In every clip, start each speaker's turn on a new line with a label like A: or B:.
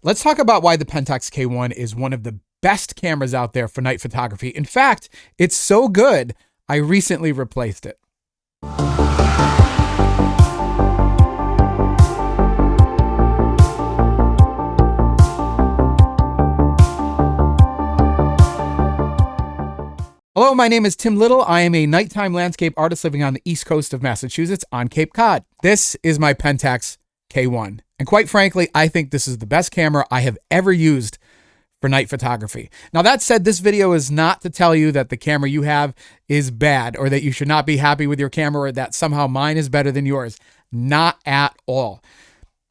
A: Let's talk about why the Pentax K1 is one of the best cameras out there for night photography. In fact, it's so good, I recently replaced it. Hello, my name is Tim Little. I am a nighttime landscape artist living on the east coast of Massachusetts on Cape Cod. This is my Pentax K1. And quite frankly, I think this is the best camera I have ever used for night photography. Now, that said, this video is not to tell you that the camera you have is bad or that you should not be happy with your camera or that somehow mine is better than yours. Not at all.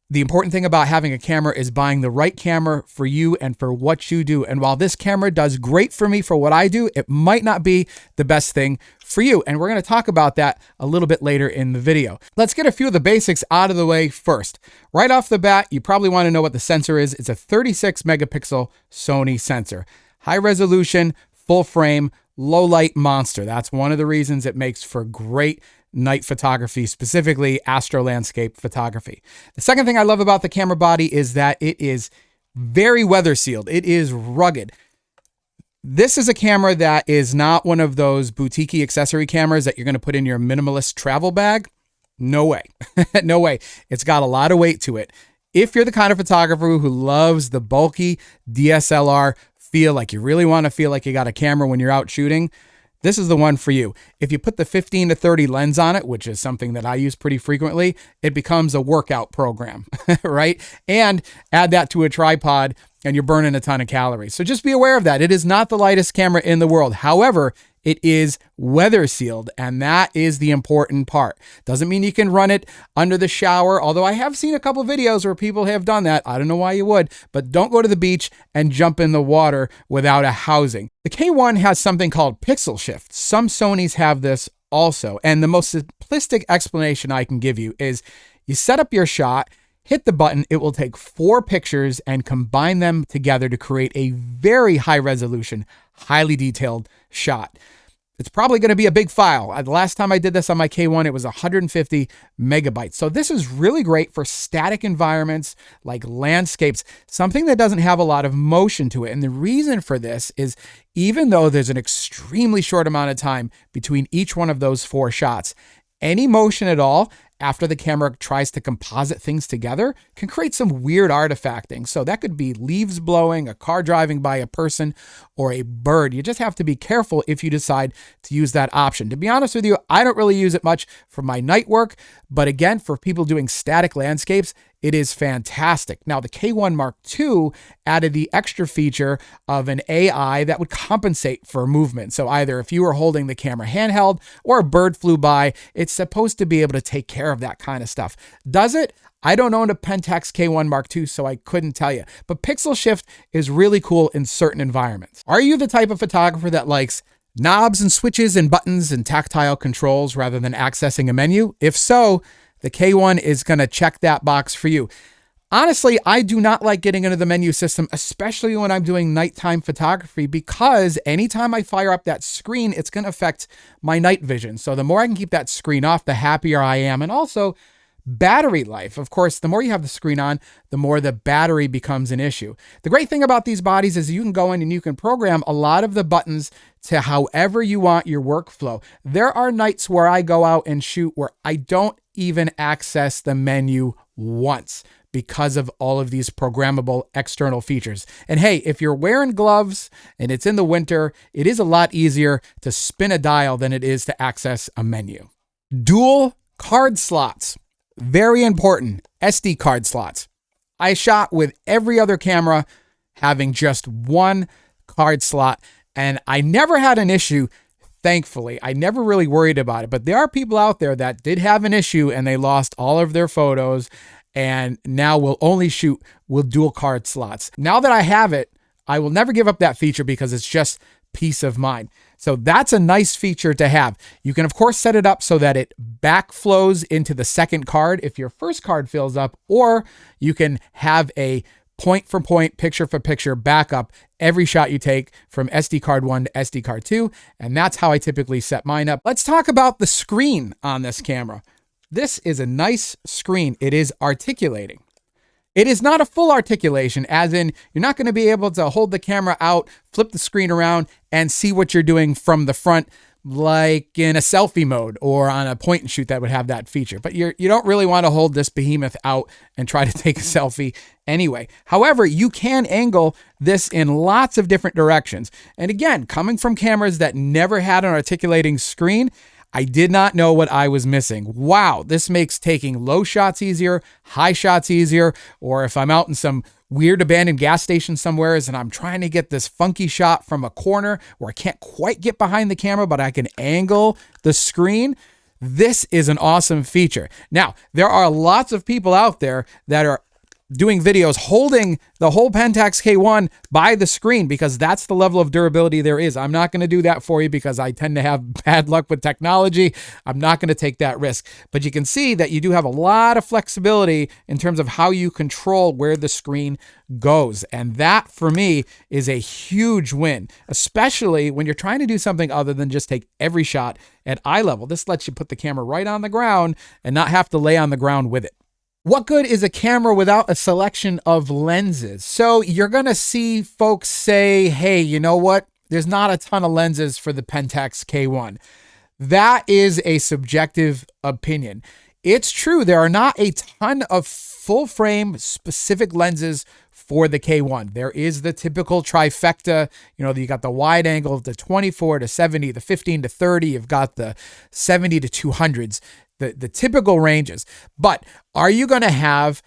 A: The important thing about having a camera is buying the right camera for you and for what you do. And while this camera does great for me for what I do, it might not be the best thing for you. And we're going to talk about that a little bit later in the video. Let's get a few of the basics out of the way first. Right off the bat, you probably want to know what the sensor is. It's a 36 megapixel Sony sensor. High resolution, full frame, low light monster. That's one of the reasons it makes for great night photography, specifically astro landscape photography. The second thing I love about the camera body is that it is very weather sealed. It is rugged. This is a camera that is not one of those boutique accessory cameras that you're going to put in your minimalist travel bag. No way. No way. It's got a lot of weight to it. If you're the kind of photographer who loves the bulky DSLR feel, like you really want to feel like you got a camera when you're out shooting, this is the one for you. If you put the 15 to 30 lens on it, which is something that I use pretty frequently, it becomes a workout program, right? And add that to a tripod and you're burning a ton of calories. So just be aware of that. It is not the lightest camera in the world. However, it is weather sealed, and that is the important part. Doesn't mean you can run it under the shower, although I have seen a couple videos where people have done that. I don't know why you would, but don't go to the beach and jump in the water without a housing. The K1 has something called pixel shift. Some Sonys have this also, and the most simplistic explanation I can give you is you set up your shot, hit the button, it will take 4 pictures and combine them together to create a very high resolution, highly detailed shot. It's probably going to be a big file. The last time I did this on my K1, it was 150 megabytes. So this is really great for static environments like landscapes, something that doesn't have a lot of motion to it. And the reason for this is even though there's an extremely short amount of time between each one of those 4 shots, any motion at all after the camera tries to composite things together can create some weird artifacting. So that could be leaves blowing, a car driving by a person, or a bird. You just have to be careful if you decide to use that option. To be honest with you, I don't really use it much for my night work, but again, for people doing static landscapes, it is fantastic. Now, the K1 Mark II added the extra feature of an AI that would compensate for movement. So either if you were holding the camera handheld or a bird flew by, it's supposed to be able to take care of that kind of stuff. Does it? I don't own a Pentax K1 Mark II, so I couldn't tell you. But pixel shift is really cool in certain environments. Are you the type of photographer that likes knobs and switches and buttons and tactile controls rather than accessing a menu? If so, the K1 is going to check that box for you. Honestly, I do not like getting into the menu system, especially when I'm doing nighttime photography, because anytime I fire up that screen, it's going to affect my night vision. So the more I can keep that screen off, the happier I am. And also battery life. Of course, the more you have the screen on, the more the battery becomes an issue. The great thing about these bodies is you can go in and you can program a lot of the buttons to however you want your workflow. There are nights where I go out and shoot where I don't even access the menu once because of all of these programmable external features. And hey, if you're wearing gloves and it's in the winter, it is a lot easier to spin a dial than it is to access a menu. Dual card slots. Very important. SD card slots. I shot with every other camera having just one card slot, and I never had an issue. Thankfully, I never really worried about it, but there are people out there that did have an issue and they lost all of their photos and now will only shoot with dual card slots. Now that I have it, I will never give up that feature because it's just peace of mind. So that's a nice feature to have. You can, of course, set it up so that it backflows into the second card if your first card fills up, or you can have a point for point, picture for picture backup every shot you take from SD card 1 to SD card 2. And that's how I typically set mine up. Let's talk about the screen on this camera. This is a nice screen. It is articulating. It is not a full articulation, as in you're not going to be able to hold the camera out, flip the screen around, and see what you're doing from the front, like in a selfie mode or on a point and shoot that would have that feature. But you don't really want to hold this behemoth out and try to take a selfie anyway. However, you can angle this in lots of different directions. And again, coming from cameras that never had an articulating screen, I did not know what I was missing. Wow, this makes taking low shots easier, high shots easier, or if I'm out in some weird abandoned gas station somewhere and I'm trying to get this funky shot from a corner where I can't quite get behind the camera, but I can angle the screen. This is an awesome feature. Now, there are lots of people out there that are doing videos holding the whole Pentax K1 by the screen because that's the level of durability there is. I'm not going to do that for you because I tend to have bad luck with technology. I'm not going to take that risk. But you can see that you do have a lot of flexibility in terms of how you control where the screen goes. And that, for me, is a huge win, especially when you're trying to do something other than just take every shot at eye level. This lets you put the camera right on the ground and not have to lay on the ground with it. What good is a camera without a selection of lenses? So you're going to see folks say, hey, you know what? There's not a ton of lenses for the Pentax K1. That is a subjective opinion. It's true, there are not a ton of full frame specific lenses for the K1. There is the typical trifecta. You got the wide angle, the 24 to 70, the 15 to 30. You've got the 70 to 200s. The typical ranges. But are you going to have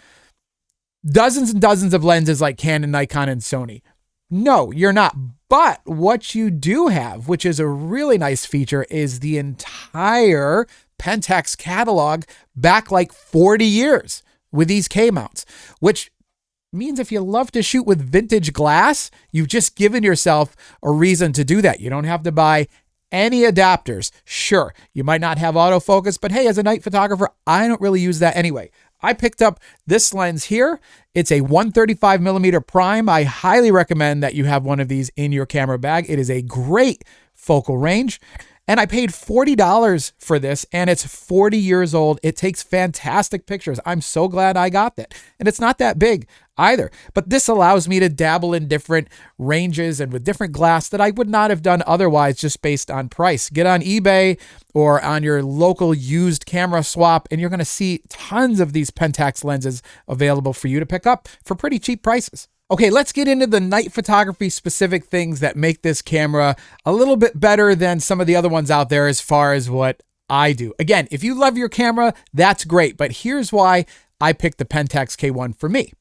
A: dozens and dozens of lenses like Canon, Nikon, and Sony? No, you're not. But what you do have, which is a really nice feature, is the entire Pentax catalog back like 40 years with these K-mounts, which means if you love to shoot with vintage glass, you've just given yourself a reason to do that. You don't have to buy any adapters. Sure, you might not have autofocus, but hey, as a night photographer, I don't really use that anyway. I picked up this lens here. It's a 135 millimeter prime. I highly recommend that you have one of these in your camera bag. It is a great focal range. And I paid $40 for this, and it's 40 years old. It takes fantastic pictures. I'm so glad I got that. And it's not that big either. But this allows me to dabble in different ranges and with different glass that I would not have done otherwise just based on price. Get on eBay or on your local used camera swap, and you're going to see tons of these Pentax lenses available for you to pick up for pretty cheap prices. Okay, let's get into the night photography specific things that make this camera a little bit better than some of the other ones out there as far as what I do. Again, if you love your camera, that's great, but here's why I picked the Pentax K1 for me.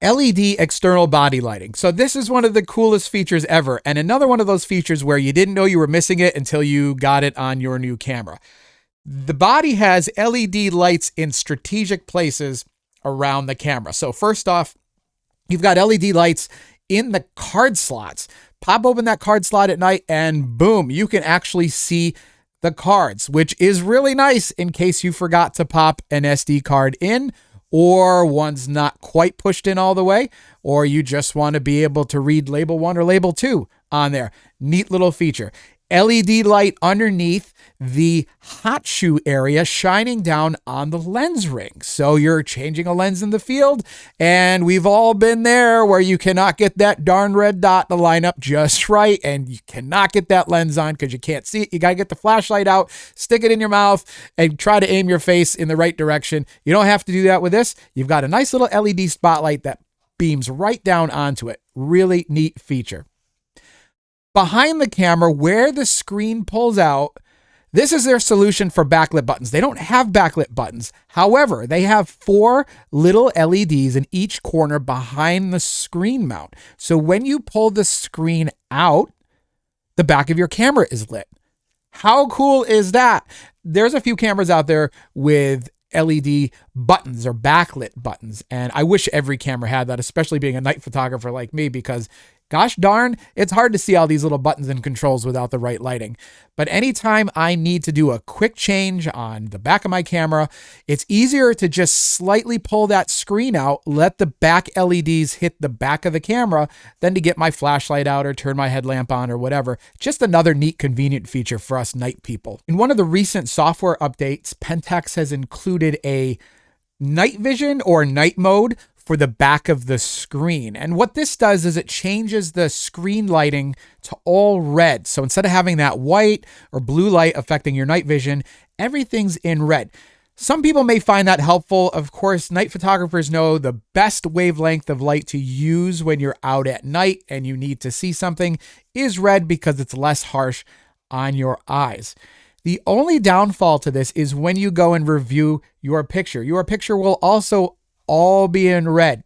A: LED external body lighting. So this is one of the coolest features ever, and another one of those features where you didn't know you were missing it until you got it on your new camera. The body has LED lights in strategic places around the camera. So first off, you've got LED lights in the card slots. Pop open that card slot at night and boom, you can actually see the cards, which is really nice in case you forgot to pop an SD card in, or one's not quite pushed in all the way, or you just want to be able to read label 1 or label 2 on there. Neat little feature. LED light underneath the hot shoe area shining down on the lens ring. So you're changing a lens in the field, and we've all been there where you cannot get that darn red dot to line up just right, and you cannot get that lens on because you can't see it. You got to get the flashlight out, stick it in your mouth, and try to aim your face in the right direction. You don't have to do that with this. You've got a nice little LED spotlight that beams right down onto it. Really neat feature. Behind the camera, where the screen pulls out, this is their solution for backlit buttons. They don't have backlit buttons. However, they have 4 little LEDs in each corner behind the screen mount. So when you pull the screen out, the back of your camera is lit. How cool is that? There's a few cameras out there with LED buttons or backlit buttons, and I wish every camera had that, especially being a night photographer like me, because gosh darn, it's hard to see all these little buttons and controls without the right lighting. But anytime I need to do a quick change on the back of my camera, it's easier to just slightly pull that screen out, let the back LEDs hit the back of the camera, than to get my flashlight out or turn my headlamp on or whatever. Just another neat, convenient feature for us night people. In one of the recent software updates, Pentax has included a night vision or night mode for the back of the screen. And what this does is it changes the screen lighting to all red. So instead of having that white or blue light affecting your night vision, everything's in red. Some people may find that helpful. Of course, night photographers know the best wavelength of light to use when you're out at night and you need to see something is red because it's less harsh on your eyes. The only downfall to this is when you go and review your picture. Your picture will also all be in red,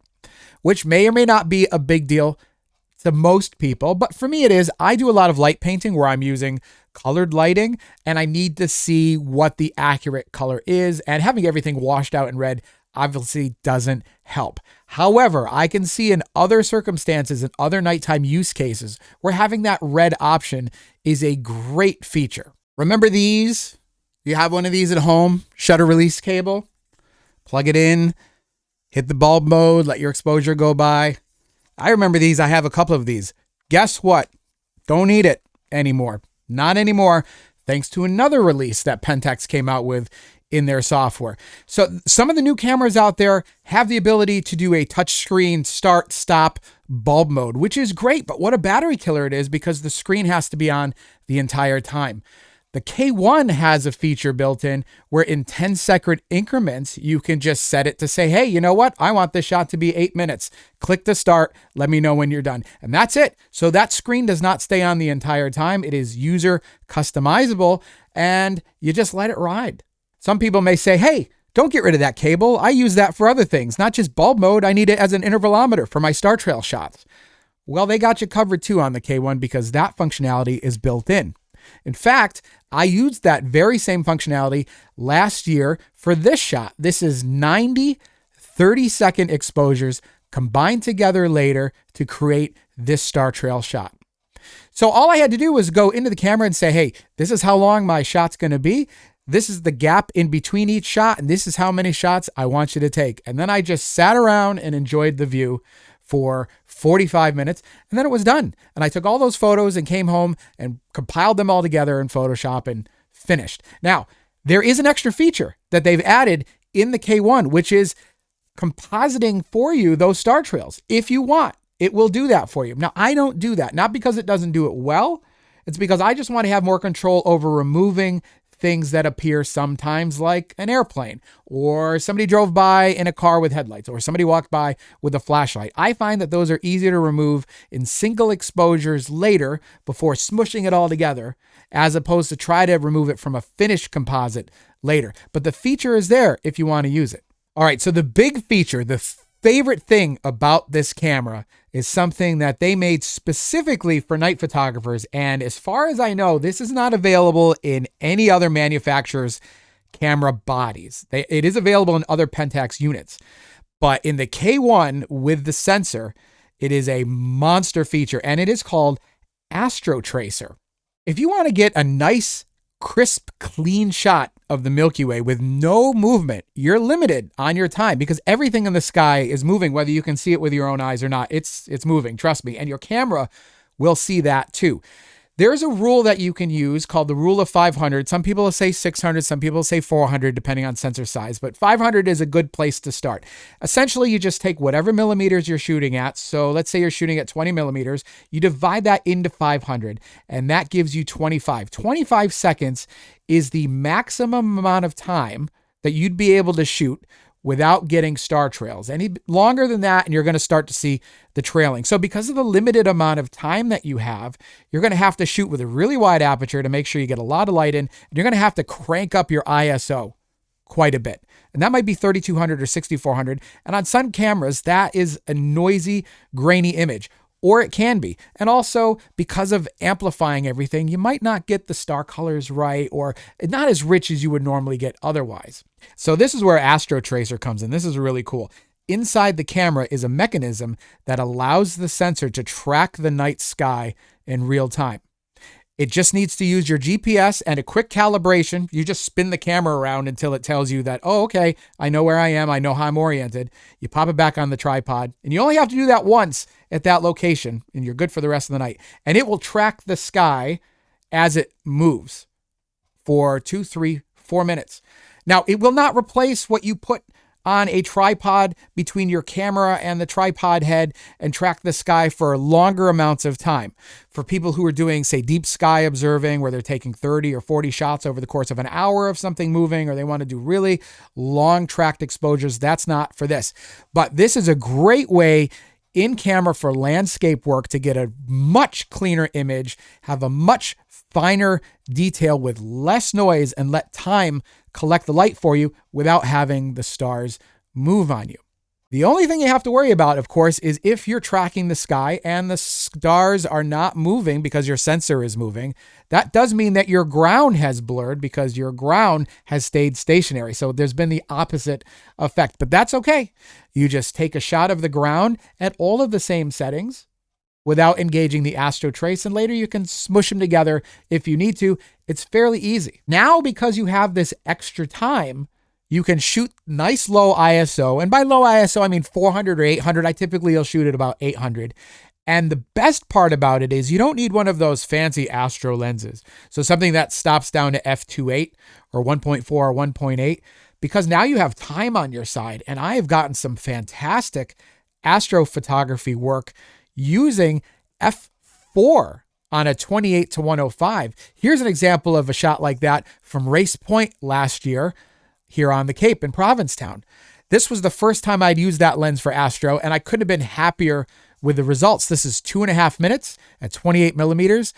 A: which may or may not be a big deal to most people, but for me it is. I do a lot of light painting where I'm using colored lighting and I need to see what the accurate color is, and having everything washed out in red obviously doesn't help. However, I can see in other circumstances and other nighttime use cases where having that red option is a great feature. Remember these? You have one of these at home, shutter release cable, plug it in, hit the bulb mode, let your exposure go by. I remember these. I have a couple of these. Guess what? Don't need it anymore. Not anymore, thanks to another release that Pentax came out with in their software. So some of the new cameras out there have the ability to do a touchscreen start, stop, bulb mode, which is great. But what a battery killer it is, because the screen has to be on the entire time. The K1 has a feature built in where in 10-second increments, you can just set it to say, hey, you know what? I want this shot to be 8 minutes. Click the start. Let me know when you're done. And that's it. So that screen does not stay on the entire time. It is user customizable and you just let it ride. Some people may say, hey, don't get rid of that cable. I use that for other things, not just bulb mode. I need it as an intervalometer for my star trail shots. Well, they got you covered too on the K1 because that functionality is built in. In fact, I used that very same functionality last year for this shot. This is 90 30-second exposures combined together later to create this star trail shot. So all I had to do was go into the camera and say, hey, this is how long my shot's going to be. This is the gap in between each shot, and this is how many shots I want you to take. And then I just sat around and enjoyed the view for 45 minutes, and then it was done. And I took all those photos and came home and compiled them all together in Photoshop and finished. Now, there is an extra feature that they've added in the K1, which is compositing for you those star trails. If you want, it will do that for you. Now, I don't do that, not because it doesn't do it well. It's because I just want to have more control over removing things that appear sometimes, like an airplane, or somebody drove by in a car with headlights, or somebody walked by with a flashlight. I find that those are easier to remove in single exposures later before smushing it all together, as opposed to try to remove it from a finished composite later. But the feature is there if you want to use it. All right, so the big feature, the favorite thing about this camera is something that they made specifically for night photographers. And as far as I know, this is not available in any other manufacturer's camera bodies. It is available in other Pentax units. But in the K1 with the sensor, it is a monster feature, and it is called Astrotracer. If you want to get a nice, crisp, clean shot of the Milky Way with no movement, you're limited on your time because everything in the sky is moving, whether you can see it with your own eyes or not. It's moving, trust me, and your camera will see that too. There's a rule that you can use called the rule of 500. Some people say 600, some people say 400, depending on sensor size, but 500 is a good place to start. Essentially, you just take whatever millimeters you're shooting at. So let's say you're shooting at 20 millimeters. You divide that into 500, and that gives you 25. 25 seconds is the maximum amount of time that you'd be able to shoot without getting star trails. Any longer than that, and you're going to start to see the trailing. So because of the limited amount of time that you have, you're going to have to shoot with a really wide aperture to make sure you get a lot of light in, and you're going to have to crank up your ISO quite a bit. And that might be 3200 or 6400. And on some cameras, that is a noisy, grainy image. Or it can be. And also, because of amplifying everything, you might not get the star colors right, or not as rich as you would normally get otherwise. So this is where Astrotracer comes in. This is really cool. Inside the camera is a mechanism that allows the sensor to track the night sky in real time. It just needs to use your GPS and a quick calibration. You just spin the camera around until it tells you that, oh, okay, I know where I am. I know how I'm oriented. You pop it back on the tripod, and you only have to do that once at that location, and you're good for the rest of the night. And it will track the sky as it moves for 2, 3, 4 minutes. Now, it will not replace what you put on a tripod between your camera and the tripod head and track the sky for longer amounts of time. For people who are doing, say, deep sky observing, where they're taking 30 or 40 shots over the course of an hour of something moving, or they want to do really long tracked exposures, that's not for this. But this is a great way in camera for landscape work to get a much cleaner image, have a much finer detail with less noise, and let time collect the light for you without having the stars move on you. The only thing you have to worry about, of course, is if you're tracking the sky and the stars are not moving because your sensor is moving, that does mean that your ground has blurred because your ground has stayed stationary. So there's been the opposite effect, but that's okay. You just take a shot of the ground at all of the same settings without engaging the Astrotracer, and later you can smush them together if you need to. It's fairly easy. Now, because you have this extra time, you can shoot nice low ISO. And by low ISO, I mean 400 or 800. I typically will shoot at about 800. And the best part about it is you don't need one of those fancy Astro lenses. So something that stops down to f2.8 or 1.4 or 1.8, because now you have time on your side. And I have gotten some fantastic astrophotography work using f4 on a 28 to 105. Here's an example of a shot like that from Race Point last year here on the Cape in Provincetown. This was the first time I'd used that lens for astro, and I couldn't have been happier with the results. This is 2.5 minutes at 28 millimeters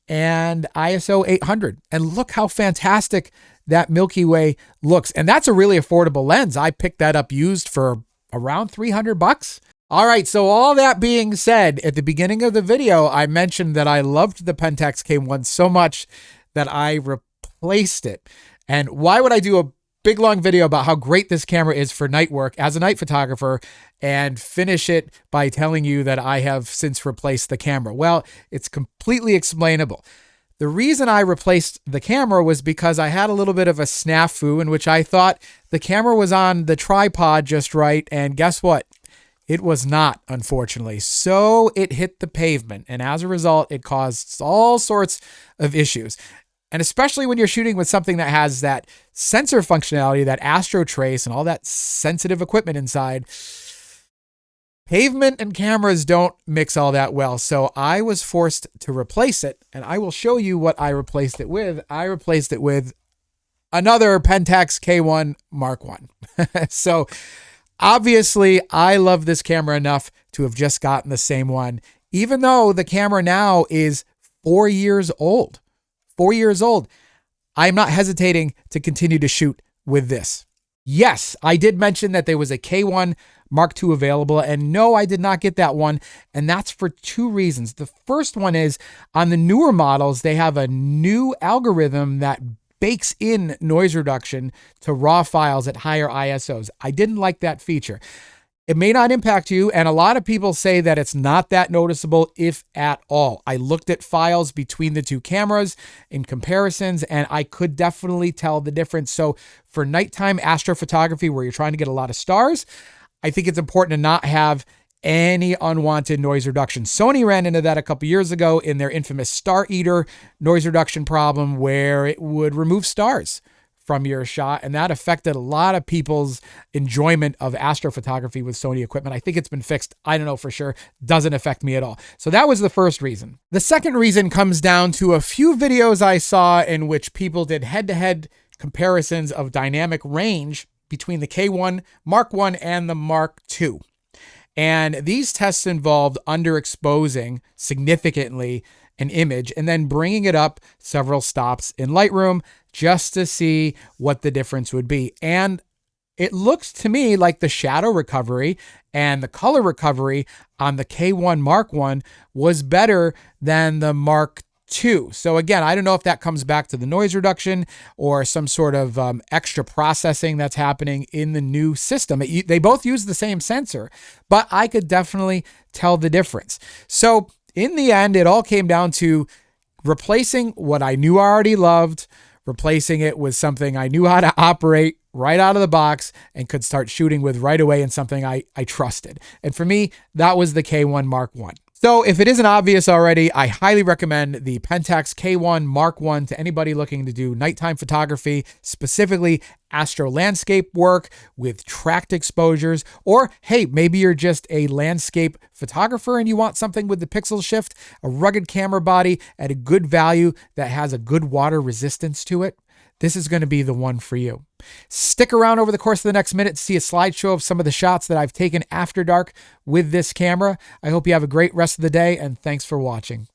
A: and ISO 800. And look how fantastic that Milky Way looks. And that's a really affordable lens. I picked that up used for around $300. All right, so all that being said, at the beginning of the video, I mentioned that I loved the Pentax K1 so much that I replaced it. And why would I do a big long video about how great this camera is for night work as a night photographer and finish it by telling you that I have since replaced the camera? Well, it's completely explainable. The reason I replaced the camera was because I had a little bit of a snafu in which I thought the camera was on the tripod just right, and guess what? It was not, unfortunately. So it hit the pavement, and as a result, it caused all sorts of issues. And especially when you're shooting with something that has that sensor functionality, that Astrotracer and all that sensitive equipment inside, pavement and cameras don't mix all that well. So I was forced to replace it, and I will show you what I replaced it with. I replaced it with another Pentax K1 Mark I. So obviously, I love this camera enough to have just gotten the same one, even though the camera now is 4 years old. 4 years old. I'm not hesitating to continue to shoot with this. Yes, I did mention that there was a K1 Mark II available, and no, I did not get that one, and that's for two reasons. The first one is on the newer models, they have a new algorithm that bakes in noise reduction to raw files at higher ISOs. I didn't like that feature. It may not impact you, and a lot of people say that it's not that noticeable, if at all. I looked at files between the two cameras in comparisons, and I could definitely tell the difference. So for nighttime astrophotography where you're trying to get a lot of stars, I think it's important to not have any unwanted noise reduction. Sony ran into that a couple years ago in their infamous Star Eater noise reduction problem, where it would remove stars from your shot, and that affected a lot of people's enjoyment of astrophotography with Sony equipment. I think it's been fixed. I don't know for sure. Doesn't affect me at all. So that was the first reason. The second reason comes down to a few videos I saw in which people did head-to-head comparisons of dynamic range between the K1 Mark I and the Mark II. And these tests involved underexposing significantly an image and then bringing it up several stops in Lightroom just to see what the difference would be. And it looks to me like the shadow recovery and the color recovery on the K1 Mark I was better than the Mark II. So again, I don't know if that comes back to the noise reduction or some sort of extra processing that's happening in the new system. They both use the same sensor, but I could definitely tell the difference. So in the end, it all came down to replacing what I knew I already loved, replacing it with something I knew how to operate right out of the box and could start shooting with right away, and something I trusted. And for me, that was the K1 Mark I. So if it isn't obvious already, I highly recommend the Pentax K1 Mark I to anybody looking to do nighttime photography, specifically astro landscape work with tracked exposures, or hey, maybe you're just a landscape photographer and you want something with the pixel shift, a rugged camera body at a good value that has a good water resistance to it. This is going to be the one for you. Stick around over the course of the next minute to see a slideshow of some of the shots that I've taken after dark with this camera. I hope you have a great rest of the day, and thanks for watching.